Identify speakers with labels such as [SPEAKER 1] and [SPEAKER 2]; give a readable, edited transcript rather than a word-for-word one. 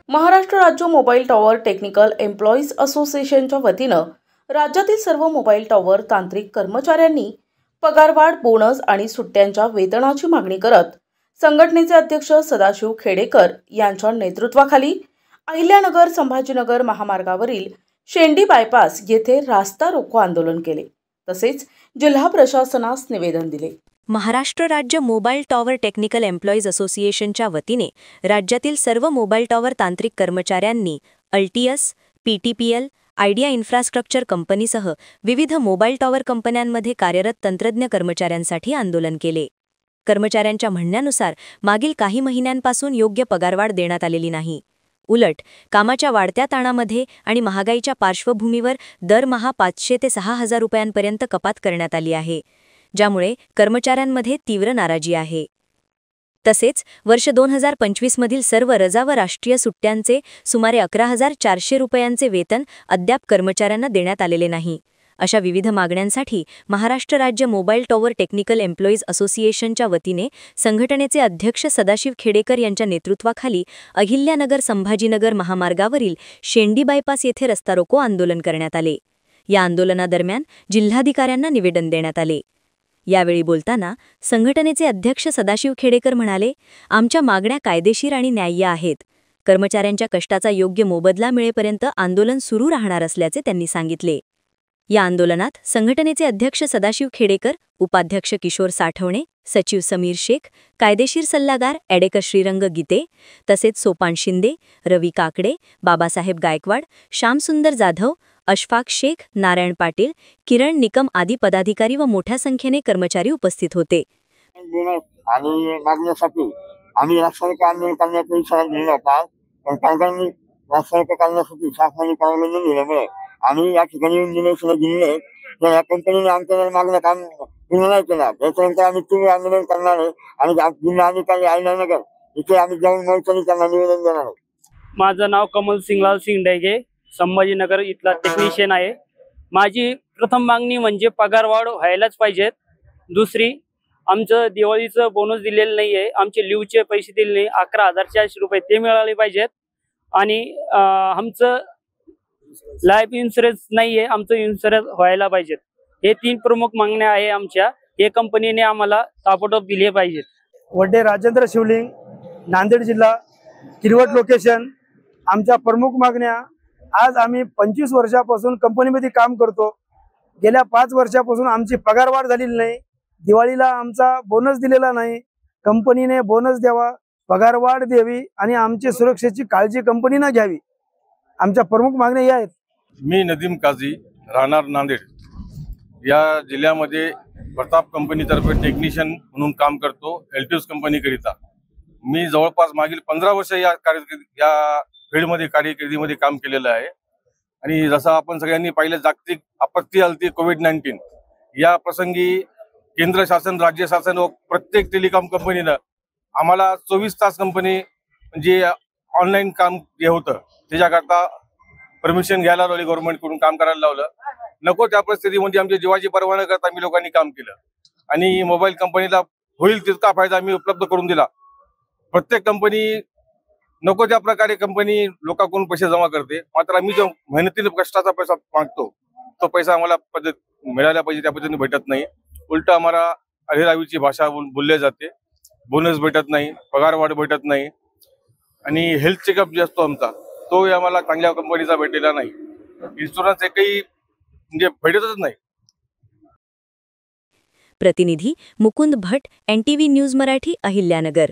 [SPEAKER 1] महाराष्ट्र राज्य mobile tower technical employees असोसिएशनच्या वतीनं राज्यातील सर्व मोबाईल टॉवर तांत्रिक कर्मचाऱ्यांनी पगारवाढ, बोनस आणि सुट्ट्यांच्या वेतनाची मागणी करत संघटनेचे अध्यक्ष सदाशिव खेडेकर यांच्या नेतृत्वाखाली अहिल्यानगर संभाजीनगर महामार्गावरील शेंडी बायपास येथे रास्ता रोको आंदोलन केले, तसेच जिल्हा प्रशासनास निवेदन दिले।
[SPEAKER 2] महाराष्ट्र राज्य मोबाईल टॉवर टेक्निकल एम्प्लॉईज असोसिएशनच्या वतीने राज्यातील सर्व मोबाईल टॉवर तांत्रिक कर्मचाऱ्यांनी अल्टियस, पीटीपीएल, आयडिया इन्फ्रास्ट्रक्चर कंपनीसह विविध मोबाईल टॉवर कंपन्यांमध्ये कार्यरत तंत्रज्ञ कर्मचाऱ्यांसाठी आंदोलन केले। कर्मचाऱ्यांच्या म्हणण्यानुसार मागील काही महिन्यांपासून योग्य पगारवाढ देण्यात आलेली नाही। उलट कामाच्या वाढत्या ताणामध्ये आणि महागाईच्या पार्श्वभूमीवर दरमहा 500 ते 6000 रुपयांपर्यंत कपात करण्यात आली आहे, ज्यामुळे कर्मचाऱ्यांमध्ये तीव्र नाराजी आहे। तसेच वर्ष 2025 मधील सर्व रजा व राष्ट्रीय सुट्ट्यांचे सुमारे 11400 रुपयांचे वेतन अद्याप कर्मचाऱ्यांना देण्यात आलेले नाही। अशा विविध मागण्यांसाठी महाराष्ट्र राज्य मोबाईल टॉवर टेक्निकल एम्प्लॉईज असोसिएशनच्या वतीने संघटनेचे अध्यक्ष सदाशिव खेडेकर यांच्या नेतृत्वाखाली अहिल्यानगर संभाजीनगर महामार्गावरील शेंडी बायपास येथे रस्ता रोको आंदोलन करण्यात आले। या आंदोलनादरम्यान जिल्हाधिकाऱ्यांना निवेदन देण्यात आले। यावेळी बोलताना संघटनेचे अध्यक्ष सदाशिव खेडेकर म्हणाले, आमच्या मागण्या कायदेशीर आणि न्याय्य आहेत। कर्मचाऱ्यांच्या कष्टाचा योग्य मोबदला मिळेपर्यंत आंदोलन सुरू राहणार असल्याचे त्यांनी सांगितले। या आंदोलनात संघटनेचे अध्यक्ष सदाशिव खेडेकर, उपाध्यक्ष किशोर साठवणे, सचिव समीर शेख, कायदेशीर सल्लागार ॲडेकर श्रीरंग गीते, तसेच सोपान शिंदे, रवी काकडे, बाबासाहेब गायकवाड, श्यामसुंदर जाधव, अशफाक शेख, नारायण पाटील, किरण निकम आदी पदाधिकारी व मोठ्या संख्येने कर्मचारी उपस्थित होते।
[SPEAKER 3] आणि मागण्यासाठी आम्ही राष्ट्रवादी आंदोलन करण्याचा इशारा दिला होता, पण कायद्याने राष्ट्रवादी करण्यासाठी शासनाने पावलं दिल्यामुळे आम्ही या ठिकाणी निवेदन दिले तर या कंपनीने आमच्या मागणं काम पूर्ण नाही केलं। त्याच्यानंतर आम्ही तीव्र आंदोलन करणार आहे आणि जिल्हाधिकारी अहिल्यानगर इथे आम्ही जाऊन मोर्चाने त्यांना निवेदन देणार आहे।
[SPEAKER 4] माझं नाव कमल सिंगलाल सिंगडेगे, संभाजीनगर इथला टेक्निशियन आहे। माझी प्रथम मागणी म्हणजे पगारवाढ व्हायलाच पाहिजेत। दुसरी, आमचं दिवाळीचं बोनस दिलेलं नाही आहे, आमचे लिव्हचे पैसे दिले नाही, 11400 रुपये ते मिळाले पाहिजेत। आणि आमचं लाईफ इन्शुरन्स नाही आहे, आमचं इन्शुरन्स व्हायला पाहिजेत। हे 3 प्रमुख मागण्या आहे आमच्या। हे कंपनीने आम्हाला ताबडतोब दिले पाहिजेत।
[SPEAKER 5] वड्डे राजेंद्र शिवलिंग, नांदेड जिल्हा, किरवट लोकेशन। आमच्या प्रमुख मागण्या, आज आम्ही 25 वर्षापासून कंपनीमध्ये काम करतो। गेल्या 5 वर्षापासून आमची पगारवाढ झालेली नाही, दिवाळीला आमचा बोनस दिलेला नाही। कंपनीने बोनस द्यावा, पगारवाढ द्यावी आणि आमची सुरक्षेची काळजी कंपनीने घ्यावी। आमच्या प्रमुख मागण्या या आहेत।
[SPEAKER 6] मी नदीम काझी, राहणार नांदेड या जिल्ह्यामध्ये प्रताप कंपनीतर्फे टेक्निशियन म्हणून काम करतो, एल्टियस कंपनीकरिता। मी जवळपास मागील 15 वर्ष या फील्डमध्ये कारकिर्दीमध्ये काम केलेलं आहे। आणि जसं आपण सगळ्यांनी पाहिलं, जागतिक आपत्ती आली कोविड-19, या प्रसंगी केंद्र शासन, राज्य शासन व प्रत्येक टेलिकॉम कंपनीनं आम्हाला 24 तास कंपनी म्हणजे ऑनलाईन काम जे होतं त्याच्याकरता परमिशन घ्यायला लावली, गव्हर्नमेंटकडून काम करायला लावलं। नको त्या परिस्थितीमध्ये आमच्या जीवाची पर्वा न करता आम्ही लोकांनी काम केलं आणि मोबाईल कंपनीला होईल तितका फायदा आम्ही उपलब्ध करून दिला। प्रत्येक कंपनी नको त्या प्रकारे कंपनी लोकांकडून पैसे जमा करते, मात्र आम्ही जो मेहनतीने कष्टाचा पैसा मागतो तो पैसा आम्हाला मिळायला पाहिजे त्या पद्धतीने भेटत नाही। उलट आम्हाला अहिरावीची भाषा बोलली जाते, बोनस भेटत नाही, पगारवाढ भेटत नाही आणि हेल्थ चेकअप जे असतो आमचा तो आम्हाला चांगल्या कंपनीचा भेटलेला नाही। इन्शुरन्स एकही म्हणजे भेटतच नाही।
[SPEAKER 2] प्रतिनिधी मुकुंद भट, NTV न्यूज मराठी, अहिल्यानगर।